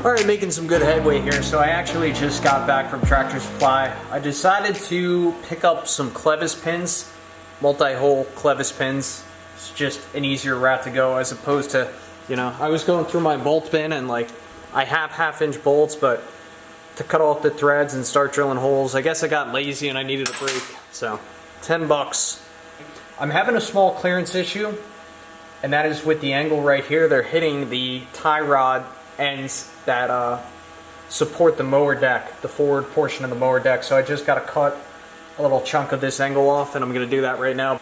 Alright, making some good headway here. So I actually just got back from Tractor Supply. I decided to pick up some clevis pins, multi-hole clevis pins. It's just an easier route to go as opposed to, you know, I was going through my bolt bin and like, I have half-inch bolts, but to cut off the threads and start drilling holes, I guess I got lazy and I needed a break. So, 10 bucks. I'm having a small clearance issue, and that is with the angle right here. They're hitting the tie rod ends that support the mower deck, the forward portion of the mower deck. So I just got to cut a little chunk of this angle off, and I'm going to do that right now.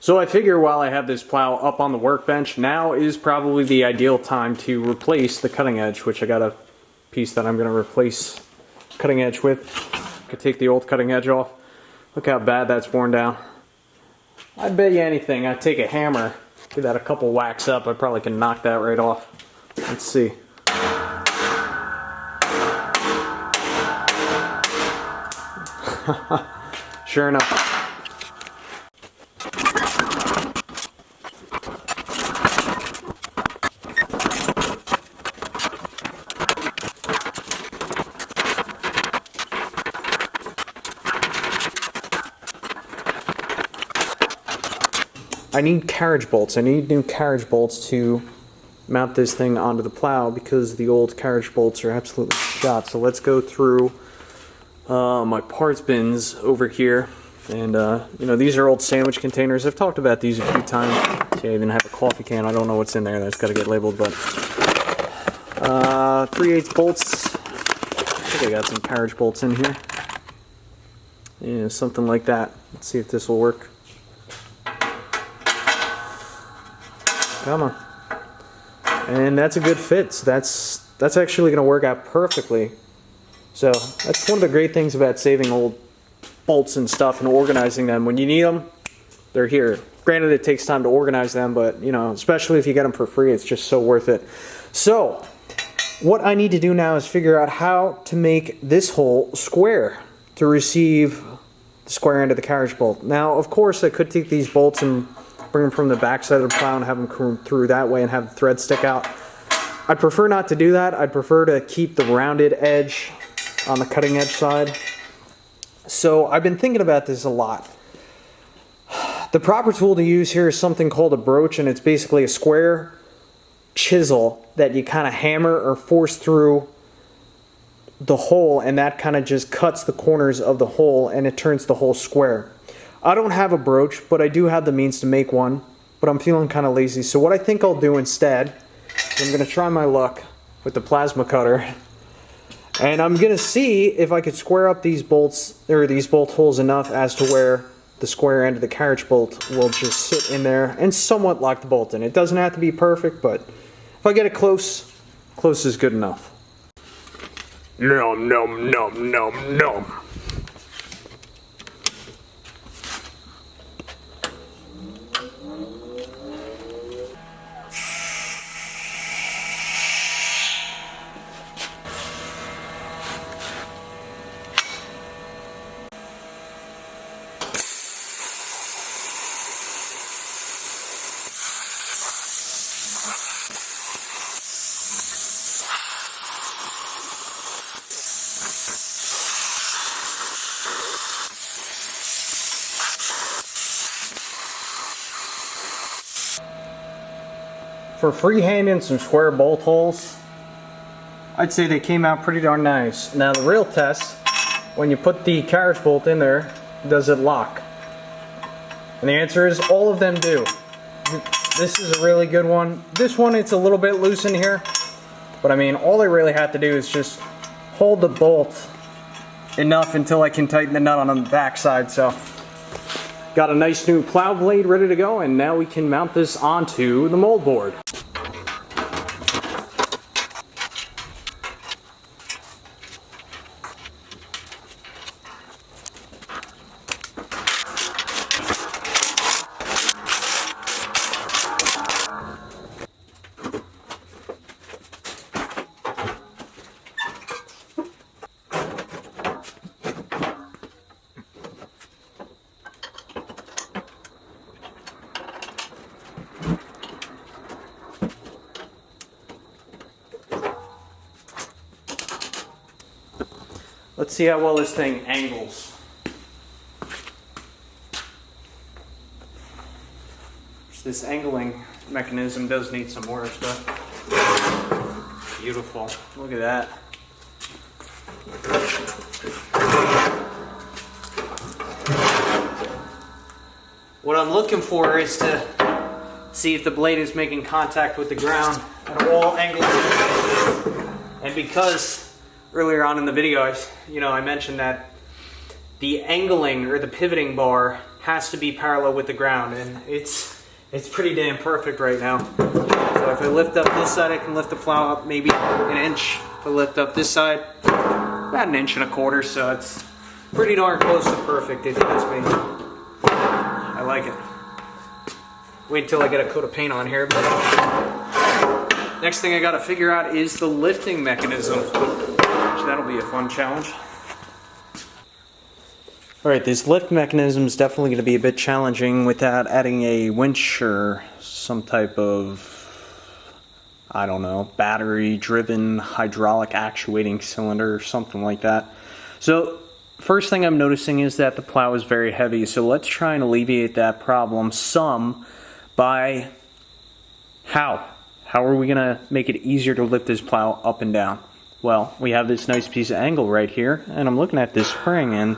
So I figure while I have this plow up on the workbench, now is probably the ideal time to replace the cutting edge, which I got a piece that I'm going to replace cutting edge with. I could take the old cutting edge off. Look how bad that's worn down. I'd bet you anything, I'd take a hammer, give that a couple whacks up, I probably can knock that right off. Let's see. Sure enough. I need carriage bolts. I need new carriage bolts to mount this thing onto the plow because the old carriage bolts are absolutely shot. So let's go through my parts bins over here. And, you know, these are old sandwich containers. I've talked about these a few times. See, I even have a coffee can. I don't know what's in there. That's got to get labeled, but 3/8 bolts. I think I got some carriage bolts in here. Yeah, something like that. Let's see if this will work. Come on. And that's a good fit. So that's actually going to work out perfectly. So that's one of the great things about saving old bolts and stuff and organizing them. When you need them, they're here. Granted, it takes time to organize them, but you know, especially if you get them for free, it's just so worth it. So what I need to do now is figure out how to make this hole square to receive the square end of the carriage bolt. Now, of course, I could take these bolts and bring them from the back side of the plow and have them come through that way and have the thread stick out. I'd prefer not to do that. I'd prefer to keep the rounded edge on the cutting edge side. So I've been thinking about this a lot. The proper tool to use here is something called a broach, and it's basically a square chisel that you kind of hammer or force through the hole, and that kind of just cuts the corners of the hole and it turns the hole square. I don't have a broach, but I do have the means to make one, but I'm feeling kind of lazy. So what I think I'll do instead, I'm going to try my luck with the plasma cutter, and I'm going to see if I could square up these bolts, or these bolt holes enough as to where the square end of the carriage bolt will just sit in there and somewhat lock the bolt in. It doesn't have to be perfect, but if I get it close, close is good enough. Nom nom nom nom nom. For freehanding some square bolt holes, I'd say they came out pretty darn nice. Now the real test, when you put the carriage bolt in there, does it lock? And the answer is all of them do. This is a really good one. This one, it's a little bit loose in here, but I mean, all I really have to do is just hold the bolt enough until I can tighten the nut on the back side. So got a nice new plow blade ready to go, and now we can mount this onto the mold board. Let's see how well this thing angles. This angling mechanism does need some work, but beautiful. Look at that. What I'm looking for is to see if the blade is making contact with the ground at all angles. And because earlier on in the video, I mentioned that the angling or the pivoting bar has to be parallel with the ground, and it's pretty damn perfect right now. So if I lift up this side, I can lift the plow up maybe an inch. If I lift up this side, about 1.25 inches, so it's pretty darn close to perfect if you ask me. I like it. Wait until I get a coat of paint on here. But next thing I gotta figure out is the lifting mechanism. That'll be a fun challenge. Alright, this lift mechanism is definitely going to be a bit challenging without adding a winch or some type of, I don't know, battery-driven hydraulic actuating cylinder or something like that. So, first thing I'm noticing is that the plow is very heavy, so let's try and alleviate that problem some by how? How are we going to make it easier to lift this plow up and down? Well, we have this nice piece of angle right here, and I'm looking at this spring and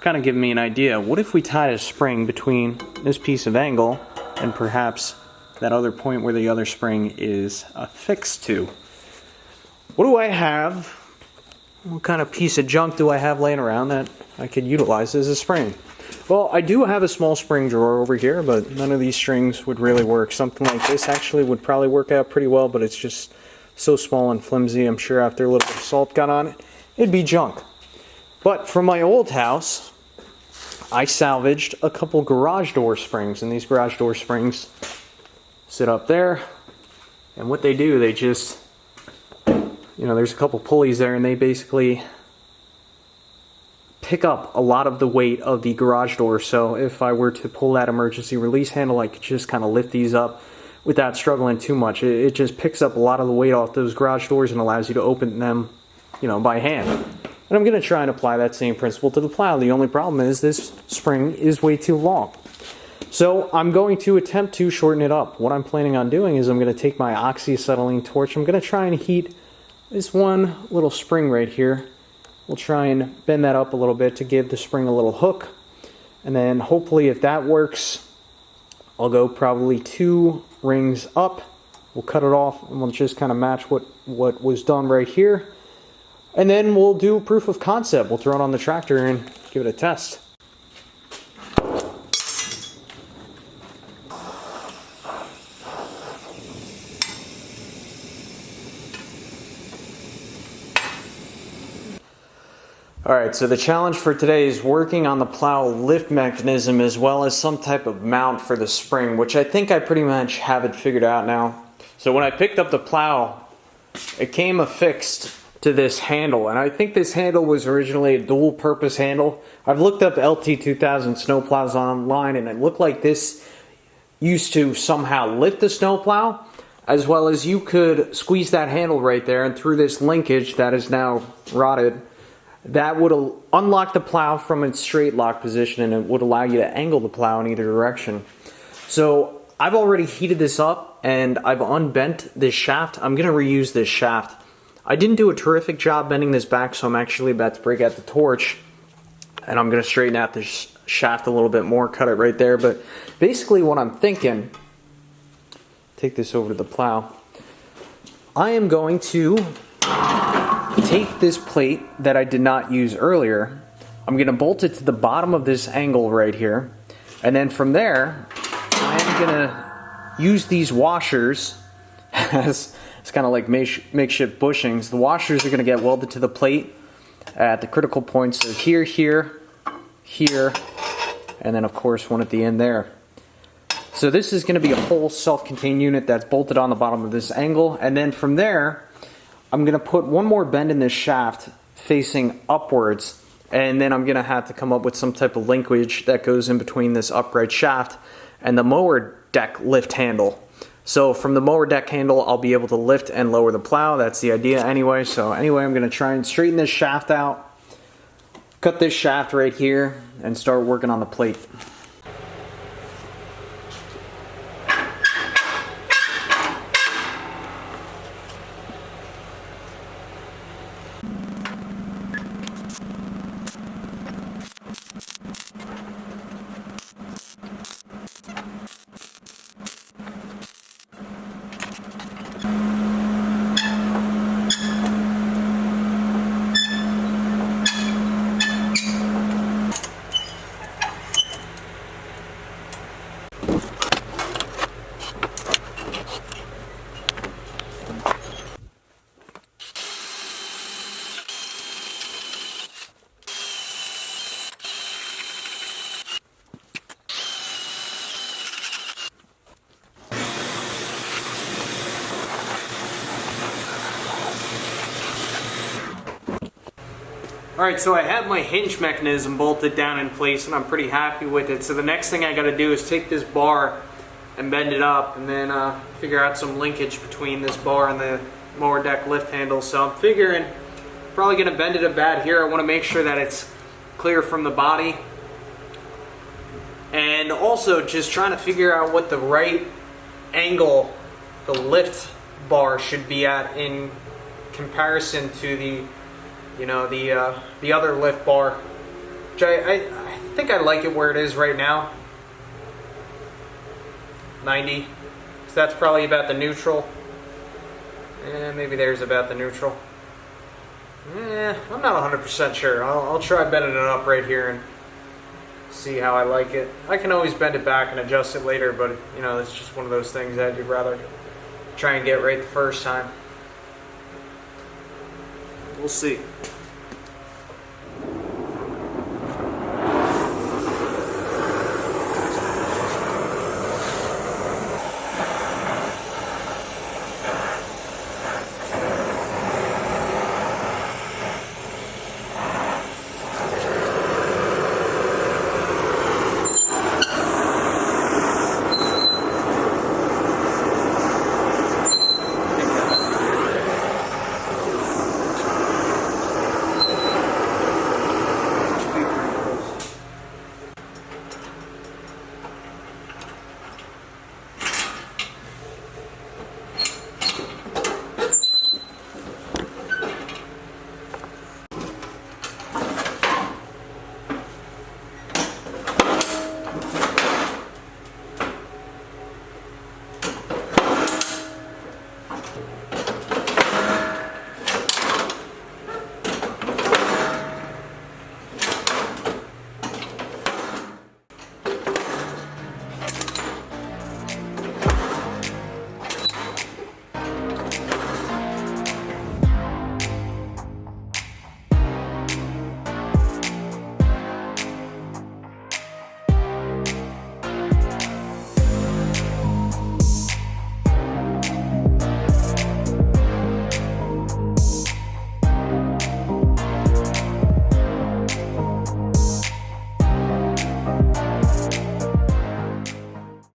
kind of giving me an idea. What if we tied a spring between this piece of angle and perhaps that other point where the other spring is affixed to? What do I have? What kind of piece of junk do I have laying around that I could utilize as a spring? Well, I do have a small spring drawer over here, but none of these strings would really work. Something like this actually would probably work out pretty well, but it's just so small and flimsy. I'm sure after a little bit of salt got on it, it'd be junk. But from my old house, I salvaged a couple garage door springs, and these garage door springs sit up there, and what they do, they just, there's a couple pulleys there, and they basically pick up a lot of the weight of the garage door. So if I were to pull that emergency release handle, I could just kind of lift these up without struggling too much. It just picks up a lot of the weight off those garage doors and allows you to open them, by hand. And I'm going to try and apply that same principle to the plow. The only problem is this spring is way too long. So I'm going to attempt to shorten it up. What I'm planning on doing is I'm going to take my oxyacetylene torch. I'm going to try and heat this one little spring right here. We'll try and bend that up a little bit to give the spring a little hook. And then hopefully if that works, I'll go probably 2 rings up. We'll cut it off and we'll just kind of match what was done right here. And then we'll do proof of concept. We'll throw it on the tractor and give it a test. Alright, so the challenge for today is working on the plow lift mechanism as well as some type of mount for the spring, which I think I pretty much have it figured out now. So when I picked up the plow, it came affixed to this handle, and I think this handle was originally a dual purpose handle. I've looked up LT2000 snowplows online, and it looked like this used to somehow lift the snowplow, as well as you could squeeze that handle right there, and through this linkage that is now rotted, that would unlock the plow from its straight lock position, and it would allow you to angle the plow in either direction. So I've already heated this up, and I've unbent this shaft. I'm going to reuse this shaft. I didn't do a terrific job bending this back, so I'm actually about to break out the torch, and I'm going to straighten out this shaft a little bit more, cut it right there. But basically what I'm thinking, take this over to the plow, I am going to take this plate that I did not use earlier, I'm going to bolt it to the bottom of this angle right here, and then from there, I am going to use these washers as it's kind of like makeshift bushings. The washers are going to get welded to the plate at the critical points of here, here, here, and then of course one at the end there. So this is going to be a whole self-contained unit that's bolted on the bottom of this angle, and then from there I'm going to put one more bend in this shaft facing upwards, and then I'm going to have to come up with some type of linkage that goes in between this upright shaft and the mower deck lift handle. So from the mower deck handle, I'll be able to lift and lower the plow. That's the idea anyway. So anyway, I'm going to try and straighten this shaft out, cut this shaft right here and start working on the plate. Alright, so I have my hinge mechanism bolted down in place and I'm pretty happy with it. So the next thing I gotta do is take this bar and bend it up and then figure out some linkage between this bar and the mower deck lift handle. So I'm figuring probably gonna bend it a bit here. I wanna make sure that it's clear from the body. And also just trying to figure out what the right angle the lift bar should be at in comparison to the the other lift bar, which I think I like it where it is right now, 90, so that's probably about the neutral, and maybe there's about the neutral. I'm not 100% sure. I'll try bending it up right here and see how I like it. I can always bend it back and adjust it later, but it's just one of those things that you'd rather try and get right the first time. We'll see.